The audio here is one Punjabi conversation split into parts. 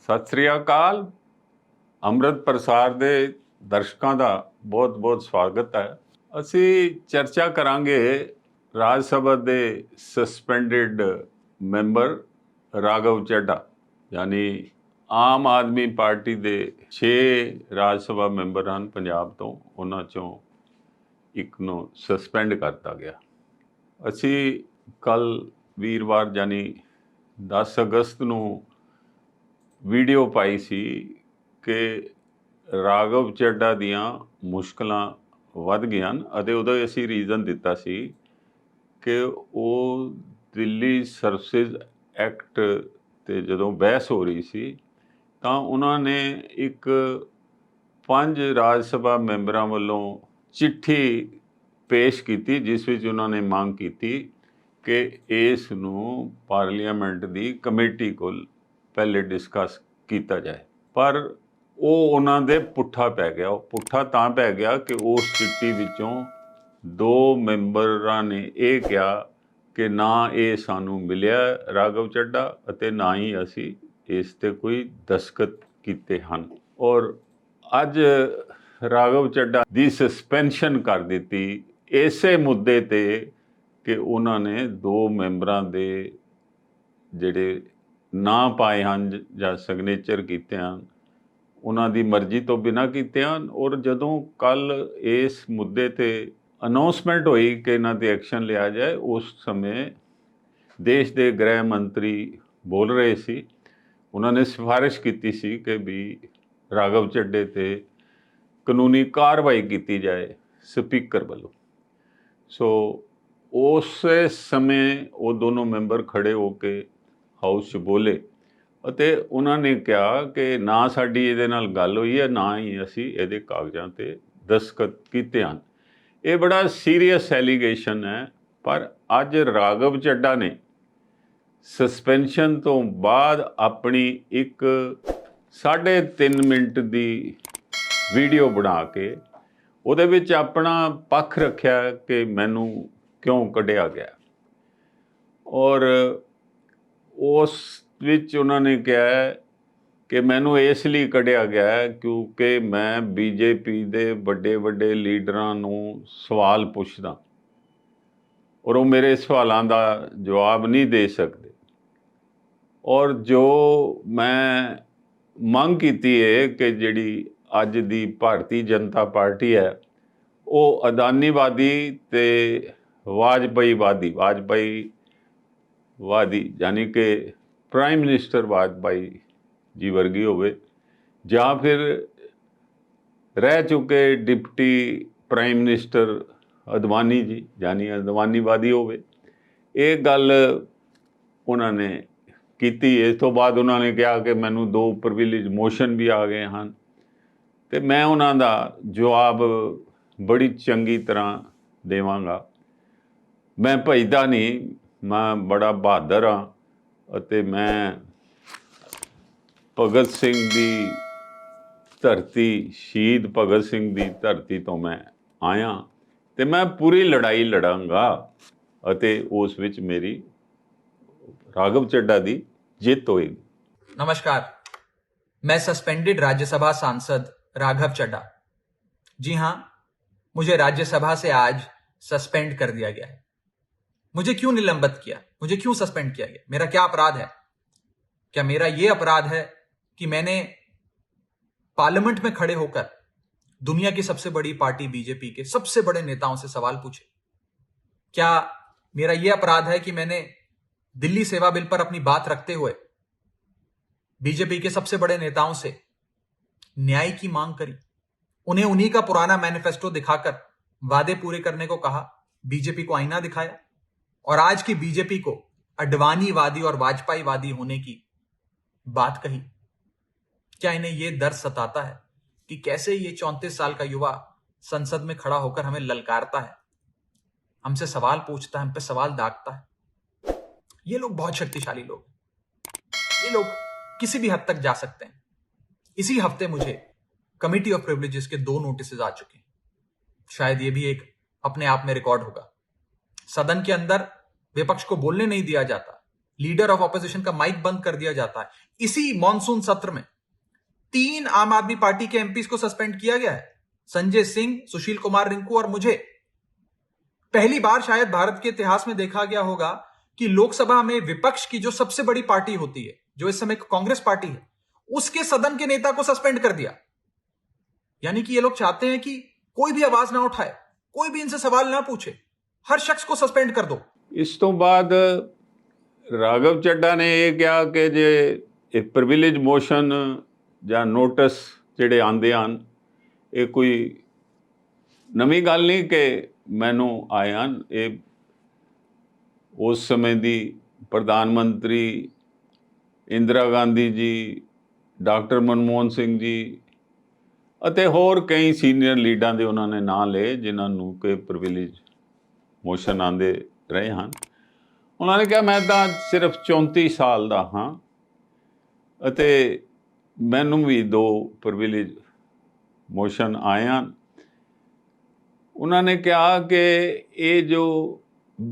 ਸਤਿ ਸ੍ਰੀ ਅਕਾਲ। ਅੰਮ੍ਰਿਤ ਪ੍ਰਸਾਰ ਦੇ ਦਰਸ਼ਕਾਂ ਦਾ ਬਹੁਤ-ਬਹੁਤ ਸਵਾਗਤ ਹੈ। ਅਸੀਂ ਚਰਚਾ ਕਰਾਂਗੇ ਰਾਜ ਸਭਾ ਦੇ ਸਸਪੈਂਡਡ ਮੈਂਬਰ ਰਾਘਵ ਚੱਡਾ, ਯਾਨੀ ਆਮ ਆਦਮੀ ਪਾਰਟੀ ਦੇ 6 ਰਾਜ ਸਭਾ ਮੈਂਬਰ ਹਨ ਪੰਜਾਬ ਤੋਂ, ਉਹਨਾਂ ਚੋਂ ਇੱਕ ਨੂੰ ਸਸਪੈਂਡ ਕਰਤਾ ਗਿਆ। ਅਸੀਂ ਕੱਲ ਵੀਰਵਾਰ ਯਾਨੀ 10 ਅਗਸਤ ਨੂੰ ਵੀਡੀਓ ਪਾਈ ਸੀ ਕਿ ਰਾਘਵ ਚੱਡਾ ਦੀਆਂ ਮੁਸ਼ਕਲਾਂ ਵੱਧ ਗਈਆਂ ਅਤੇ ਉਦੋਂ ਅਸੀਂ ਰੀਜ਼ਨ ਦਿੱਤਾ ਸੀ ਕਿ ਉਹ ਦਿੱਲੀ ਸਰਵਿਸਿਜ਼ ਐਕਟ 'ਤੇ ਜਦੋਂ ਬਹਿਸ ਹੋ ਰਹੀ ਸੀ ਤਾਂ ਉਹਨਾਂ ਨੇ ਇੱਕ 5 ਰਾਜ ਸਭਾ ਮੈਂਬਰਾਂ ਵੱਲੋਂ ਚਿੱਠੀ ਪੇਸ਼ ਕੀਤੀ, ਜਿਸ ਵਿੱਚ ਉਹਨਾਂ ਨੇ ਮੰਗ ਕੀਤੀ ਕਿ ਇਸ ਨੂੰ ਪਾਰਲੀਮੈਂਟ ਦੀ ਕਮੇਟੀ ਕੋਲ ਪਹਿਲੇ ਡਿਸਕਸ ਕੀਤਾ ਜਾਏ। ਪਰ ਉਹ ਉਹਨਾਂ ਦੇ ਪੁੱਠਾ ਪੈ ਗਿਆ। ਉਹ ਪੁੱਠਾ ਤਾਂ ਪੈ ਗਿਆ ਕਿ ਉਸ ਚਿੱਠੀ ਵਿੱਚੋਂ 2 ਮੈਂਬਰਾਂ ਨੇ ਇਹ ਕਿਹਾ ਕਿ ਨਾ ਇਹ ਸਾਨੂੰ ਮਿਲਿਆ ਰਾਘਵ ਚੱਡਾ ਅਤੇ ਨਾ ਹੀ ਅਸੀਂ ਇਸ 'ਤੇ ਕੋਈ ਦਸਤਖਤ ਕੀਤੇ ਹਨ। ਔਰ ਅੱਜ ਰਾਘਵ ਚੱਡਾ ਦੀ ਸਸਪੈਂਸ਼ਨ ਕਰ ਦਿੱਤੀ ਇਸੇ ਮੁੱਦੇ 'ਤੇ ਕਿ ਉਹਨਾਂ ਨੇ 2 ਮੈਂਬਰਾਂ ਦੇ ਜਿਹੜੇ ਨਾਂ ਪਾਏ ਹਨ ਜਾਂ ਸਿਗਨੇਚਰ ਕੀਤੇ ਹਨ, ਉਹਨਾਂ ਦੀ ਮਰਜ਼ੀ ਤੋਂ ਬਿਨਾਂ ਕੀਤੇ ਹਨ। ਔਰ ਜਦੋਂ ਕੱਲ ਇਸ ਮੁੱਦੇ 'ਤੇ ਅਨਾਉਂਸਮੈਂਟ ਹੋਈ ਕਿ ਇਹਨਾਂ 'ਤੇ ਐਕਸ਼ਨ ਲਿਆ ਜਾਏ, ਉਸ ਸਮੇਂ ਦੇਸ਼ ਦੇ ਗ੍ਰਹਿ ਮੰਤਰੀ ਬੋਲ ਰਹੇ ਸੀ। ਉਹਨਾਂ ਨੇ ਸਿਫਾਰਿਸ਼ ਕੀਤੀ ਸੀ ਕਿ ਵੀ ਰਾਘਵ ਚੱਡੇ 'ਤੇ ਕਾਨੂੰਨੀ ਕਾਰਵਾਈ ਕੀਤੀ ਜਾਏ ਸਪੀਕਰ ਵੱਲੋਂ। ਸੋ ਉਸੇ ਸਮੇਂ ਉਹ ਦੋਨੋਂ ਮੈਂਬਰ ਖੜੇ ਹੋ ਕੇ ਹਾਊਸ 'ਚ ਬੋਲੇ ਅਤੇ ਉਹਨਾਂ ਨੇ ਕਿਹਾ ਕਿ ਨਾ ਸਾਡੀ ਇਹਦੇ ਨਾਲ ਗੱਲ ਹੋਈ ਹੈ, ਨਾ ਹੀ ਅਸੀਂ ਇਹਦੇ ਕਾਗਜ਼ਾਂ 'ਤੇ ਦਸਤਖਤ ਕੀਤੇ ਹਨ। ਇਹ ਬੜਾ ਸੀਰੀਅਸ ਐਲੀਗੇਸ਼ਨ ਹੈ। ਪਰ ਅੱਜ ਰਾਘਵ ਚੱਡਾ ਨੇ ਸਸਪੈਂਸ਼ਨ ਤੋਂ ਬਾਅਦ ਆਪਣੀ ਇੱਕ 3.5 ਮਿੰਟ ਦੀ ਵੀਡੀਓ ਬਣਾ ਕੇ ਉਹਦੇ ਵਿੱਚ ਆਪਣਾ ਪੱਖ ਰੱਖਿਆ ਕਿ ਮੈਨੂੰ ਕਿਉਂ ਕੱਢਿਆ ਗਿਆ। ਔਰ ਉਸ ਵਿੱਚ ਉਹਨਾਂ ਨੇ ਕਿਹਾ ਕਿ ਮੈਨੂੰ ਇਸ ਲਈ ਕੱਢਿਆ ਗਿਆ ਕਿਉਂਕਿ ਮੈਂ ਬੀਜੇਪੀ ਦੇ ਵੱਡੇ ਲੀਡਰਾਂ ਨੂੰ ਸਵਾਲ ਪੁੱਛਦਾ ਔਰ ਉਹ ਮੇਰੇ ਸਵਾਲਾਂ ਦਾ ਜਵਾਬ ਨਹੀਂ ਦੇ ਸਕਦੇ। ਔਰ ਜੋ ਮੈਂ ਮੰਗ ਕੀਤੀ ਹੈ ਕਿ ਜਿਹੜੀ ਅੱਜ ਦੀ ਭਾਰਤੀ ਜਨਤਾ ਪਾਰਟੀ ਹੈ, ਉਹ ਅਦਾਨੀਵਾਦੀ ਤੇ ਵਾਜਪਾਈਵਾਦੀ ਯਾਨੀ ਕਿ ਪ੍ਰਾਈਮ ਮਿਨਿਸਟਰ ਵਾਜਪਾਈ ਜੀ ਵਰਗੀ ਹੋਵੇ, ਜਾਂ ਫਿਰ ਰਹਿ ਚੁੱਕੇ ਡਿਪਟੀ ਪ੍ਰਾਈਮ ਮਿਨਿਸਟਰ ਅਦਵਾਨੀ ਜੀ ਯਾਨੀ ਅਦਵਾਨੀਵਾਦੀ ਹੋਵੇ। ਇਹ ਗੱਲ ਉਹਨਾਂ ਨੇ ਕੀਤੀ। ਇਸ ਤੋਂ ਬਾਅਦ ਉਹਨਾਂ ਨੇ ਕਿਹਾ ਕਿ ਮੈਨੂੰ 2 ਪ੍ਰਿਵਿਲੇਜ ਮੋਸ਼ਨ ਵੀ ਆ ਗਏ ਹਨ ਅਤੇ ਮੈਂ ਉਹਨਾਂ ਦਾ ਜਵਾਬ ਬੜੀ ਚੰਗੀ ਤਰ੍ਹਾਂ ਦੇਵਾਂਗਾ। ਮੈਂ ਭੱਜਦਾ ਨਹੀਂ, ਮੈਂ ਬੜਾ ਬਹਾਦਰ ਹਾਂ ਅਤੇ ਮੈਂ ਭਗਤ ਸਿੰਘ ਦੀ ਧਰਤੀ, ਸ਼ਹੀਦ ਭਗਤ ਸਿੰਘ ਦੀ ਧਰਤੀ ਤੋਂ ਮੈਂ ਆਇਆ ਅਤੇ ਮੈਂ ਪੂਰੀ ਲੜਾਈ ਲੜਾਂਗਾ ਅਤੇ ਉਸ ਵਿੱਚ ਮੇਰੀ राघव चड्डा दी जीत होगी। नमस्कार, मैं सस्पेंडेड राज्यसभा सांसद राघव चड्डा। जी हां, मुझे राज्यसभा से आज सस्पेंड कर दिया गया है। मुझे क्यों निलंबित किया, मुझे क्यों सस्पेंड किया गया, मेरा क्या अपराध है? क्या मेरा यह अपराध है कि मैंने पार्लियामेंट में खड़े होकर दुनिया की सबसे बड़ी पार्टी बीजेपी के सबसे बड़े नेताओं से सवाल पूछे? क्या मेरा यह अपराध है कि मैंने दिल्ली सेवा बिल पर अपनी बात रखते हुए बीजेपी के सबसे बड़े नेताओं से न्याय की मांग करी, उन्हें उन्हीं का पुराना मैनिफेस्टो दिखाकर वादे पूरे करने को कहा, बीजेपी को आईना दिखाया और आज की बीजेपी को अडवाणीवादी और वाजपेयीवादी होने की बात कही? क्या इन्हें यह डर सताता है कि कैसे ये 34 साल का युवा संसद में खड़ा होकर हमें ललकारता है, हमसे सवाल पूछता है, हम पे सवाल दागता है? ये लोग बहुत शक्तिशाली लोग हैं। ये लोग किसी भी हद तक जा सकते हैं। इसी हफ्ते मुझे कमिटी ऑफ प्रिविलेजेस के 2 नोटिस आ चुके हैं। शायद ये भी एक अपने आप में रिकॉर्ड होगा। सदन के अंदर विपक्ष को बोलने नहीं दिया जाता, लीडर ऑफ ऑपोजिशन का माइक बंद कर दिया जाता है। इसी मॉनसून सत्र में 3 आम आदमी पार्टी के एमपीज को सस्पेंड किया गया है, संजय सिंह, सुशील कुमार रिंकू और मुझे। पहली बार शायद भारत के इतिहास में देखा गया होगा कि लोकसभा में विपक्ष की जो सबसे बड़ी पार्टी होती है, जो इस समय कांग्रेस पार्टी है, उसके सदन के नेता को सस्पेंड कर दिया। यानी कि ये लोग चाहते हैं कि कोई भी आवाज ना उठाए, कोई भी इनसे सवाल ना पूछे, हर शख्स को सस्पेंड कर दो। इस तो बाद राघव चड्डा ने ਇਹ ਕਿਹਾ ਕਿ ਜੇ ਇਹ ਪ੍ਰਿਵਿਲੇਜ ਮੋਸ਼ਨ ਜਾਂ ਨੋਟਿਸ ਜਿਹੜੇ ਆਉਂਦੇ ਹਨ, ਇਹ ਕੋਈ ਨਵੀਂ ਗੱਲ ਨਹੀਂ ਕਿ ਮੈਨੂੰ ਆਏ ਹਨ। ਇਹ ਉਸ ਸਮੇਂ ਦੀ ਪ੍ਰਧਾਨ ਮੰਤਰੀ ਇੰਦਰਾ ਗਾਂਧੀ ਜੀ, ਡਾਕਟਰ ਮਨਮੋਹਨ ਸਿੰਘ ਜੀ ਅਤੇ ਹੋਰ ਕਈ ਸੀਨੀਅਰ ਲੀਡਰਾਂ ਦੇ ਉਹਨਾਂ ਨੇ ਨਾਂ ਲਏ ਜਿਨ੍ਹਾਂ ਨੂੰ ਕਿ ਪ੍ਰਿਵਿਲੇਜ ਮੋਸ਼ਨ ਆਉਂਦੇ ਰਹੇ ਹਨ। ਉਹਨਾਂ ਨੇ ਕਿਹਾ ਮੈਂ ਤਾਂ ਸਿਰਫ 34 ਸਾਲ ਦਾ ਹਾਂ ਅਤੇ ਮੈਨੂੰ ਵੀ 2 ਪ੍ਰਿਵਿਲੇਜ ਮੋਸ਼ਨ ਆਏ ਹਨ। ਉਹਨਾਂ ਨੇ ਕਿਹਾ ਕਿ ਇਹ ਜੋ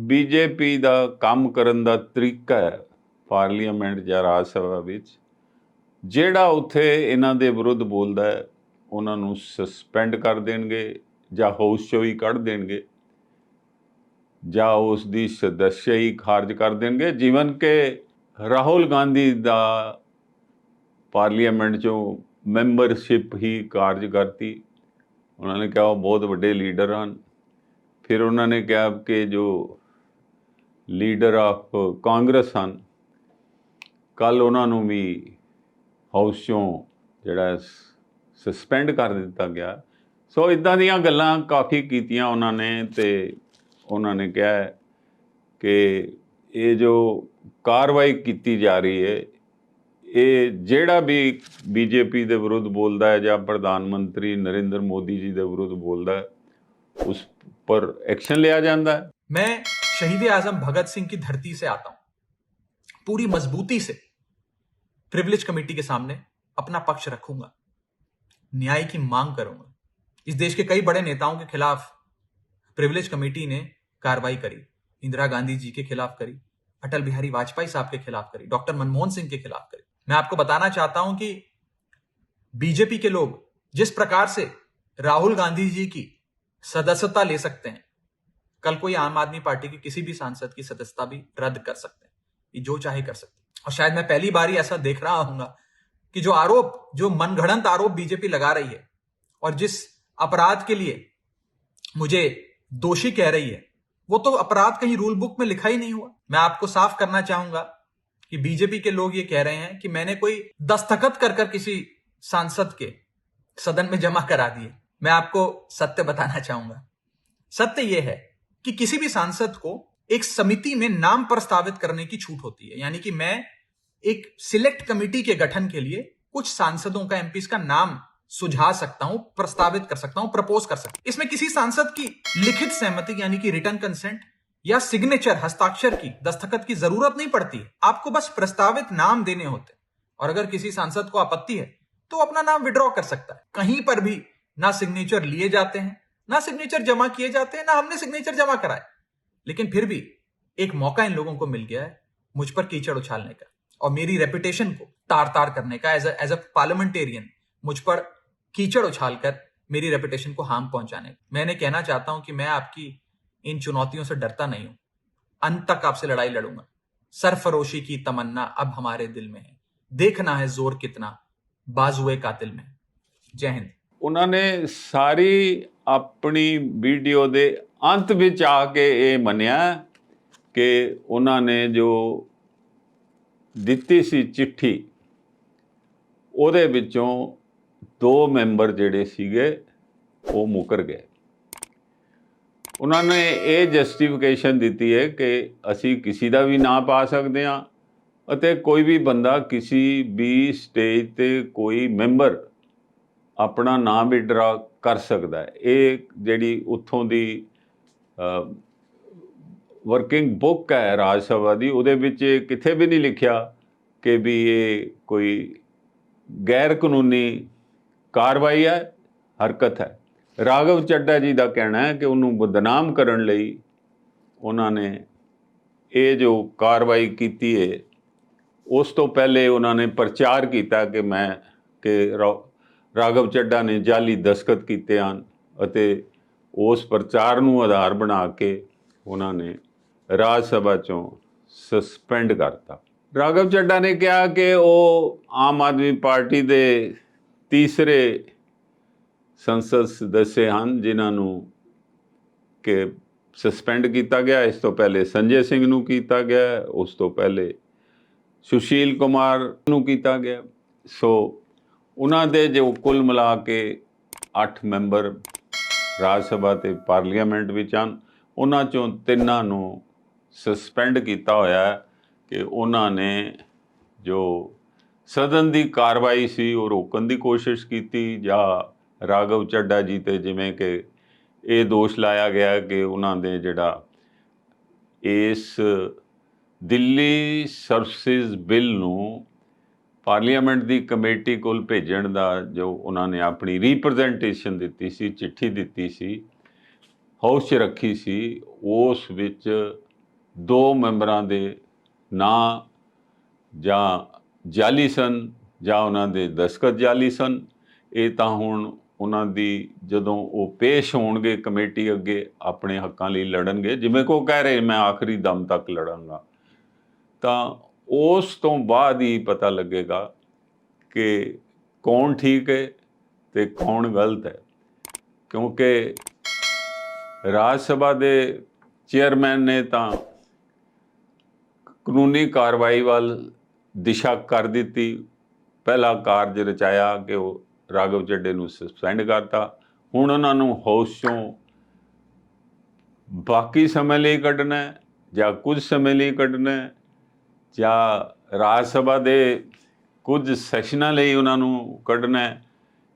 ਬੀਜੇਪੀ ਦਾ ਕੰਮ ਕਰਨ ਦਾ ਤਰੀਕਾ ਹੈ ਪਾਰਲੀਮੈਂਟ ਜਾਂ ਰਾਜ ਸਭਾ ਵਿੱਚ, ਜਿਹੜਾ ਉੱਥੇ ਇਹਨਾਂ ਦੇ ਵਿਰੁੱਧ ਬੋਲਦਾ ਹੈ ਉਹਨਾਂ ਨੂੰ ਸਸਪੈਂਡ ਕਰ ਦੇਣਗੇ ਜਾਂ ਹਾਊਸ 'ਚੋਂ ਹੀ ਕੱਢ ਦੇਣਗੇ ਜਾਂ ਉਸ ਦੀ ਸਦੱਸਿਆ ਹੀ ਖਾਰਜ ਕਰ ਦੇਣਗੇ। ਜੀਵਨ ਕਿ ਰਾਹੁਲ ਗਾਂਧੀ ਦਾ ਪਾਰਲੀਮੈਂਟ 'ਚੋਂ ਮੈਂਬਰਸ਼ਿਪ ਹੀ ਕਾਰਜ ਕਰਤੀ। ਉਹਨਾਂ ਨੇ ਕਿਹਾ ਉਹ ਬਹੁਤ ਵੱਡੇ ਲੀਡਰ ਹਨ। ਫਿਰ ਉਹਨਾਂ ਨੇ ਕਿਹਾ ਕਿ ਜੋ ਲੀਡਰ ਆਫ ਕਾਂਗਰਸ ਹਨ, ਕੱਲ੍ਹ ਉਹਨਾਂ ਨੂੰ ਵੀ ਹਾਊਸ 'ਚੋਂ ਜਿਹੜਾ ਸਸਪੈਂਡ ਕਰ ਦਿੱਤਾ ਗਿਆ। ਸੋ ਇੱਦਾਂ ਦੀਆਂ ਗੱਲਾਂ ਕਾਫੀ ਕੀਤੀਆਂ ਉਹਨਾਂ ਨੇ ਅਤੇ ਉਹਨਾਂ ਨੇ ਕਿਹਾ ਹੈ ਕਿ ਇਹ ਜੋ ਕਾਰਵਾਈ ਕੀਤੀ ਜਾ ਰਹੀ ਹੈ, ਇਹ ਜਿਹੜਾ ਵੀ ਬੀਜੇਪੀ ਦੇ ਵਿਰੁੱਧ ਬੋਲਦਾ ਹੈ ਜਾਂ ਪ੍ਰਧਾਨ ਮੰਤਰੀ ਨਰਿੰਦਰ ਮੋਦੀ जी ਦੇ ਵਿਰੁੱਧ ਬੋਲਦਾ ਹੈ, उस पर एक्शन लिया जाता है। मैं शहीद आजम भगत सिंह की धरती से आता हूं, पूरी मजबूती से प्रिविलेज कमेटी के सामने अपना पक्ष रखूंगा, न्याय की मांग करूंगा। इस देश के कई बड़े नेताओं के खिलाफ प्रिविलेज कमेटी ने कार्रवाई करी, इंदिरा गांधी जी के खिलाफ करी, अटल बिहारी वाजपेयी साहब के खिलाफ करी, डॉक्टर मनमोहन सिंह के खिलाफ करी। मैं आपको बताना चाहता हूं कि बीजेपी के लोग जिस प्रकार से राहुल गांधी जी की सदस्यता ले सकते हैं, कल कोई आम आदमी पार्टी के किसी भी सांसद की सदस्यता भी रद्द कर सकते हैं। ये जो चाहे कर सकते हैं। और शायद मैं पहली बार ही ऐसा देख रहा हूंगा कि जो मनगढ़ंत आरोप बीजेपी लगा रही है और जिस अपराध के लिए मुझे दोषी कह रही है, वो तो अपराध कहीं रूल बुक में लिखा ही नहीं हुआ। मैं आपको साफ करना चाहूंगा कि बीजेपी के लोग ये कह रहे हैं कि मैंने कोई दस्तखत कर किसी सांसद के सदन में जमा करा दिए। मैं आपको सत्य बताना चाहूंगा। सत्य यह है कि किसी भी सांसद को एक समिति में नाम प्रस्तावित करने की छूट होती है। यानी कि मैं एक सिलेक्ट कमेटी के गठन के लिए कुछ सांसदों का, एमपीज का नाम सुझा सकता हूं, प्रस्तावित कर सकता हूं, प्रपोज कर सकता हूं। इसमें किसी सांसद की लिखित सहमति यानी कि रिटर्न कंसेंट या सिग्नेचर, हस्ताक्षर की, दस्तखत की जरूरत नहीं पड़ती। आपको बस प्रस्तावित नाम देने होते। और अगर किसी सांसद को आपत्ति है तो अपना नाम विड्रॉ कर सकता है। कहीं पर भी ना सिग्नेचर लिए जाते हैं, ना सिग्नेचर जमा किए जाते हैं, ना हमने सिग्नेचर जमा कराए। लेकिन फिर भी एक मौका इन लोगों को मिल गया है मुझ पर कीचड़ उछालने का और मेरी रेपुटेशन को तार तार करने का। एज अ पार्लियामेंटेरियन मुझ पर कीचड़ उछालकर मेरी रेपुटेशन को हार्म पहुंचाने का। मैं इन्हें कहना चाहता हूं कि मैं आपकी इन चुनौतियों से डरता नहीं हूं, अंत तक आपसे लड़ाई लड़ूंगा। सरफरोशी की तमन्ना अब हमारे दिल में है, देखना है जोर कितना बाजुए कातिल में। जय हिंद। ਉਹਨਾਂ ਨੇ ਸਾਰੀ ਆਪਣੀ ਵੀਡੀਓ ਦੇ ਅੰਤ ਵਿੱਚ ਆ ਕੇ ਇਹ ਮੰਨਿਆ ਕਿ ਉਹਨਾਂ ਨੇ ਜੋ ਦਿੱਤੀ ਸੀ ਚਿੱਠੀ, ਉਹਦੇ ਵਿੱਚੋਂ 2 ਮੈਂਬਰ ਜਿਹੜੇ ਸੀਗੇ ਉਹ ਮੁੱਕਰ ਗਏ। ਉਹਨਾਂ ਨੇ ਇਹ ਜਸਟੀਫਿਕੇਸ਼ਨ ਦਿੱਤੀ ਹੈ ਕਿ ਅਸੀਂ ਕਿਸੇ ਦਾ ਵੀ ਨਾਂ ਪਾ ਸਕਦੇ ਹਾਂ ਅਤੇ ਕੋਈ ਵੀ ਬੰਦਾ ਕਿਸੇ ਵੀ ਸਟੇਜ 'ਤੇ ਕੋਈ ਮੈਂਬਰ ਆਪਣਾ ਨਾਮ ਵਿਡਰਾ ਕਰ ਸਕਦਾ ਹੈ। ਇਹ ਜਿਹੜੀ ਉੱਥੋਂ ਦੀ ਵਰਕਿੰਗ ਬੁੱਕ ਹੈ ਰਾਜ ਸਭਾ ਦੀ, ਉਹਦੇ ਵਿੱਚ ਕਿਤੇ ਵੀ ਨਹੀਂ ਲਿਖਿਆ ਕਿ ਵੀ ਇਹ ਕੋਈ ਗੈਰ ਕਾਨੂੰਨੀ ਕਾਰਵਾਈ ਹੈ, ਹਰਕਤ ਹੈ। ਰਾਘਵ ਚੱਡਾ ਜੀ ਦਾ ਕਹਿਣਾ ਹੈ ਕਿ ਉਹਨੂੰ ਬਦਨਾਮ ਕਰਨ ਲਈ ਉਹਨਾਂ ਨੇ ਇਹ ਜੋ ਕਾਰਵਾਈ ਕੀਤੀ ਹੈ ਉਸ ਤੋਂ ਪਹਿਲੇ ਉਹਨਾਂ ਨੇ ਪ੍ਰਚਾਰ ਕੀਤਾ ਕਿ ਰਾਘਵ ਚੱਡਾ ਨੇ ਜਾਲੀ ਦਸਤਖਤ ਕੀਤੇ ਹਨ ਅਤੇ ਉਸ ਪ੍ਰਚਾਰ ਨੂੰ ਆਧਾਰ ਬਣਾ ਕੇ ਉਹਨਾਂ ਨੇ ਰਾਜ ਸਭਾ ਚੋਂ ਸਸਪੈਂਡ ਕਰਤਾ। ਰਾਘਵ ਚੱਡਾ ਨੇ ਕਿਹਾ ਕਿ ਉਹ ਆਮ ਆਦਮੀ ਪਾਰਟੀ ਦੇ ਤੀਸਰੇ ਸੰਸਦ ਸਦੱਸਿਆ ਹਨ ਜਿਨ੍ਹਾਂ ਨੂੰ ਕਿ ਸਸਪੈਂਡ ਕੀਤਾ ਗਿਆ। ਇਸ ਤੋਂ ਪਹਿਲੇ ਸੰਜੇ ਸਿੰਘ ਨੂੰ ਕੀਤਾ ਗਿਆ, ਉਸ ਤੋਂ ਪਹਿਲੇ ਸੁਸ਼ੀਲ ਕੁਮਾਰ ਨੂੰ ਕੀਤਾ ਗਿਆ। ਸੋ ਉਹਨਾਂ ਦੇ ਜੋ ਕੁੱਲ ਮਿਲਾ ਕੇ 8 ਮੈਂਬਰ ਰਾਜ ਸਭਾ ਤੇ ਪਾਰਲੀਮੈਂਟ ਵਿੱਚ ਹਨ, ਉਹਨਾਂ ਚੋਂ 3 ਨੂੰ ਸਸਪੈਂਡ ਕੀਤਾ ਹੋਇਆ ਹੈ ਕਿ ਉਹਨਾਂ ਨੇ ਜੋ ਸਦਨ ਦੀ ਕਾਰਵਾਈ ਸੀ ਉਹ ਰੋਕਣ ਦੀ ਕੋਸ਼ਿਸ਼ ਕੀਤੀ, ਜਾਂ ਰਾਘਵ ਚੱਡਾ ਜੀ ਤੇ ਜਿਵੇਂ ਕਿ ਇਹ ਦੋਸ਼ ਲਾਇਆ ਗਿਆ ਕਿ ਉਹਨਾਂ ਦੇ ਜਿਹੜਾ ਇਸ ਦਿੱਲੀ ਸਰਵਿਸਿਜ਼ ਬਿੱਲ ਨੂੰ ਪਾਰਲੀਮੈਂਟ ਦੀ ਕਮੇਟੀ ਕੋਲ ਭੇਜਣ ਦਾ ਜੋ ਉਹਨਾਂ ਨੇ ਆਪਣੀ ਰਿਪਰੈਜ਼ੈਂਟੇਸ਼ਨ ਦਿੱਤੀ ਸੀ, ਚਿੱਠੀ ਦਿੱਤੀ ਸੀ, ਹਾਊਸ 'ਚ ਰੱਖੀ ਸੀ, ਉਸ ਵਿੱਚ 2 ਮੈਂਬਰਾਂ ਦੇ ਨਾਂ ਜਾਂ ਜਾਲੀ ਸਨ ਜਾਂ ਉਹਨਾਂ ਦੇ ਦਸਤਖਤ ਜਾਲੀ ਸਨ। ਇਹ ਤਾਂ ਹੁਣ ਉਹਨਾਂ ਦੀ ਜਦੋਂ ਉਹ ਪੇਸ਼ ਹੋਣਗੇ ਕਮੇਟੀ ਅੱਗੇ ਆਪਣੇ ਹੱਕਾਂ ਲਈ ਲੜਨਗੇ, ਜਿਵੇਂ ਕਿ ਉਹ ਕਹਿ ਰਹੇ ਮੈਂ ਆਖਰੀ ਦਮ ਤੱਕ ਲੜਾਂਗਾ, ਤਾਂ ਉਸ ਤੋਂ ਬਾਅਦ ਹੀ ਪਤਾ ਲੱਗੇਗਾ ਕਿ ਕੌਣ ਠੀਕ ਹੈ ਤੇ ਕੌਣ ਗਲਤ ਹੈ। ਕਿਉਂਕਿ ਰਾਜ ਸਭਾ ਦੇ ਚੇਅਰਮੈਨ ਨੇ ਤਾਂ ਕਾਨੂੰਨੀ ਕਾਰਵਾਈ ਵੱਲ ਦਿਸ਼ਾ ਕਰ ਦਿੱਤੀ, ਪਹਿਲਾ ਕਾਰਜ ਰਚਾਇਆ ਕਿ ਉਹ ਰਾਘਵ ਚੱਡੇ ਨੂੰ ਸਸਪੈਂਡ ਕਰਤਾ। ਹੁਣ ਉਹਨਾਂ ਨੂੰ ਹਾਊਸ 'ਚੋਂ ਬਾਕੀ ਸਮੇਂ ਲਈ ਕੱਢਣਾ ਜਾਂ ਕੁਝ ਸਮੇਂ ਲਈ ਕੱਢਣਾ ਜਾਂ ਰਾਜ ਸਭਾ ਦੇ ਕੁਝ ਸੈਸ਼ਨਾਂ ਲਈ ਉਹਨਾਂ ਨੂੰ ਕੱਢਣਾ,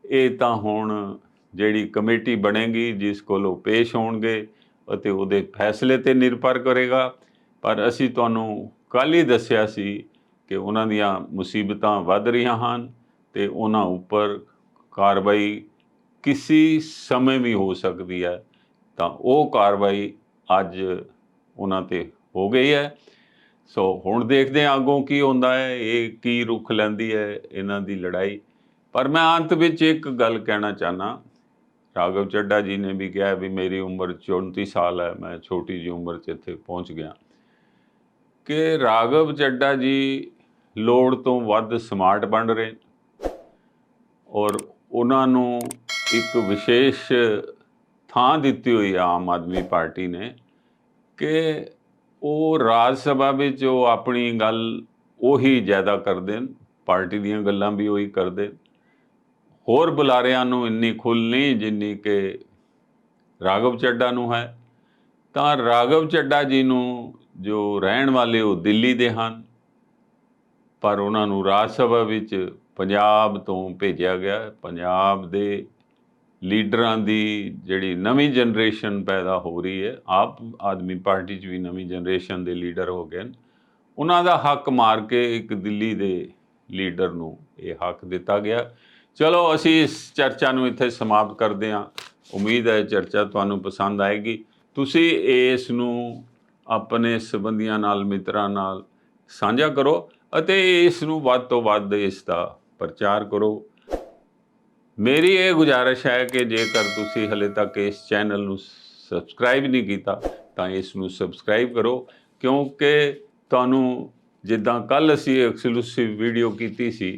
ਇਹ ਤਾਂ ਹੁਣ ਜਿਹੜੀ ਕਮੇਟੀ ਬਣੇਗੀ ਜਿਸ ਕੋਲ ਉਹ ਪੇਸ਼ ਹੋਣਗੇ ਅਤੇ ਉਹਦੇ ਫੈਸਲੇ 'ਤੇ ਨਿਰਭਰ ਕਰੇਗਾ। ਪਰ ਅਸੀਂ ਤੁਹਾਨੂੰ ਕੱਲ੍ਹ ਹੀ ਦੱਸਿਆ ਸੀ ਕਿ ਉਹਨਾਂ ਦੀਆਂ ਮੁਸੀਬਤਾਂ ਵੱਧ ਰਹੀਆਂ ਹਨ ਅਤੇ ਉਹਨਾਂ ਉੱਪਰ ਕਾਰਵਾਈ ਕਿਸੇ ਸਮੇਂ ਵੀ ਹੋ ਸਕਦੀ ਹੈ, ਤਾਂ ਉਹ ਕਾਰਵਾਈ ਅੱਜ ਉਹਨਾਂ 'ਤੇ ਹੋ ਗਈ ਹੈ। ਸੋ ਹੁਣ ਦੇਖਦੇ ਹਾਂ ਅੱਗੋਂ ਕੀ ਹੁੰਦਾ ਹੈ, ਇਹ ਕੀ ਰੁਖ ਲੈਂਦੀ ਹੈ ਇਹਨਾਂ ਦੀ ਲੜਾਈ। ਪਰ ਮੈਂ ਅੰਤ ਵਿੱਚ ਇੱਕ ਗੱਲ ਕਹਿਣਾ ਚਾਹੁੰਦਾ, ਰਾਘਵ ਚੱਡਾ ਜੀ ਨੇ ਵੀ ਕਿਹਾ ਵੀ ਮੇਰੀ ਉਮਰ 34 ਸਾਲ ਹੈ, ਮੈਂ ਛੋਟੀ ਜਿਹੀ ਉਮਰ 'ਚ ਇੱਥੇ ਪਹੁੰਚ ਗਿਆ, ਕਿ ਰਾਘਵ ਚੱਡਾ ਜੀ ਲੋੜ ਤੋਂ ਵੱਧ ਸਮਾਰਟ ਬਣ ਰਹੇ ਔਰ ਉਹਨਾਂ ਨੂੰ ਇੱਕ ਵਿਸ਼ੇਸ਼ ਥਾਂ ਦਿੱਤੀ ਹੋਈ ਹੈ ਆਮ ਆਦਮੀ ਪਾਰਟੀ ਨੇ ਕਿ ਉਹ ਰਾਜ ਸਭਾ ਵਿੱਚ ਉਹ ਆਪਣੀ ਗੱਲ ਉਹੀ ਜ਼ਿਆਦਾ ਕਰਦੇ ਨੇ, ਪਾਰਟੀ ਦੀਆਂ ਗੱਲਾਂ ਵੀ ਉਹੀ ਕਰਦੇ। ਹੋਰ ਬੁਲਾਰਿਆਂ ਨੂੰ ਇੰਨੀ ਖੁੱਲ੍ਹ ਨਹੀਂ ਜਿੰਨੀ ਕਿ ਰਾਘਵ ਚੱਡਾ ਨੂੰ ਹੈ। ਤਾਂ ਰਾਘਵ ਚੱਡਾ ਜੀ ਨੂੰ ਜੋ ਰਹਿਣ ਵਾਲੇ ਉਹ ਦਿੱਲੀ ਦੇ ਹਨ, ਪਰ ਉਹਨਾਂ ਨੂੰ ਰਾਜ ਸਭਾ ਵਿੱਚ ਪੰਜਾਬ ਤੋਂ ਭੇਜਿਆ ਗਿਆ। ਪੰਜਾਬ ਦੇ ਲੀਡਰਾਂ ਦੀ ਜਿਹੜੀ ਨਵੀਂ ਜਨਰੇਸ਼ਨ ਪੈਦਾ ਹੋ ਰਹੀ ਹੈ, ਆਪ ਆਦਮੀ ਪਾਰਟੀ 'ਚ ਵੀ ਨਵੀਂ ਜਨਰੇਸ਼ਨ ਦੇ ਲੀਡਰ ਹੋ ਗਏ ਨੇ, ਉਹਨਾਂ ਦਾ ਹੱਕ ਮਾਰ ਕੇ ਇੱਕ ਦਿੱਲੀ ਦੇ ਲੀਡਰ ਨੂੰ ਇਹ ਹੱਕ ਦਿੱਤਾ ਗਿਆ। ਚਲੋ ਅਸੀਂ ਇਸ ਚਰਚਾ ਨੂੰ ਇੱਥੇ ਸਮਾਪਤ ਕਰਦੇ ਹਾਂ। ਉਮੀਦ ਹੈ ਚਰਚਾ ਤੁਹਾਨੂੰ ਪਸੰਦ ਆਏਗੀ। ਤੁਸੀਂ ਇਸ ਨੂੰ ਆਪਣੇ ਸੰਬੰਧੀਆਂ ਨਾਲ, ਮਿੱਤਰਾਂ ਨਾਲ ਸਾਂਝਾ ਕਰੋ ਅਤੇ ਇਸ ਨੂੰ ਵੱਧ ਤੋਂ ਵੱਧ ਇਸ ਦਾ ਪ੍ਰਚਾਰ ਕਰੋ। ਮੇਰੀ ਇਹ ਗੁਜ਼ਾਰਿਸ਼ ਹੈ ਕਿ ਜੇਕਰ ਤੁਸੀਂ ਹਲੇ ਤੱਕ ਇਸ ਚੈਨਲ ਨੂੰ ਸਬਸਕ੍ਰਾਈਬ ਨਹੀਂ ਕੀਤਾ ਤਾਂ ਇਸ ਨੂੰ ਸਬਸਕ੍ਰਾਈਬ ਕਰੋ, ਕਿਉਂਕਿ ਤੁਹਾਨੂੰ ਜਿੱਦਾਂ ਕੱਲ੍ਹ ਅਸੀਂ ਐਕਸਕਲੂਸਿਵ ਵੀਡੀਓ ਕੀਤੀ ਸੀ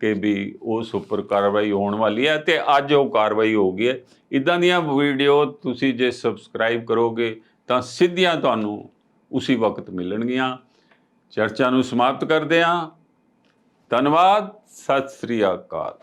ਕਿ ਵੀ ਉਸ ਉੱਪਰ ਕਾਰਵਾਈ ਹੋਣ ਵਾਲੀ ਹੈ ਅਤੇ ਅੱਜ ਉਹ ਕਾਰਵਾਈ ਹੋ ਗਈ ਹੈ। ਇੱਦਾਂ ਦੀਆਂ ਵੀਡੀਓ ਤੁਸੀਂ ਜੇ ਸਬਸਕ੍ਰਾਈਬ ਕਰੋਗੇ ਤਾਂ ਸਿੱਧੀਆਂ ਤੁਹਾਨੂੰ ਉਸੇ ਵਕਤ ਮਿਲਣਗੀਆਂ। ਚਰਚਾ ਨੂੰ ਸਮਾਪਤ ਕਰਦੇ ਹਾਂ। ਧੰਨਵਾਦ। ਸਤਿ ਸ੍ਰੀ ਅਕਾਲ।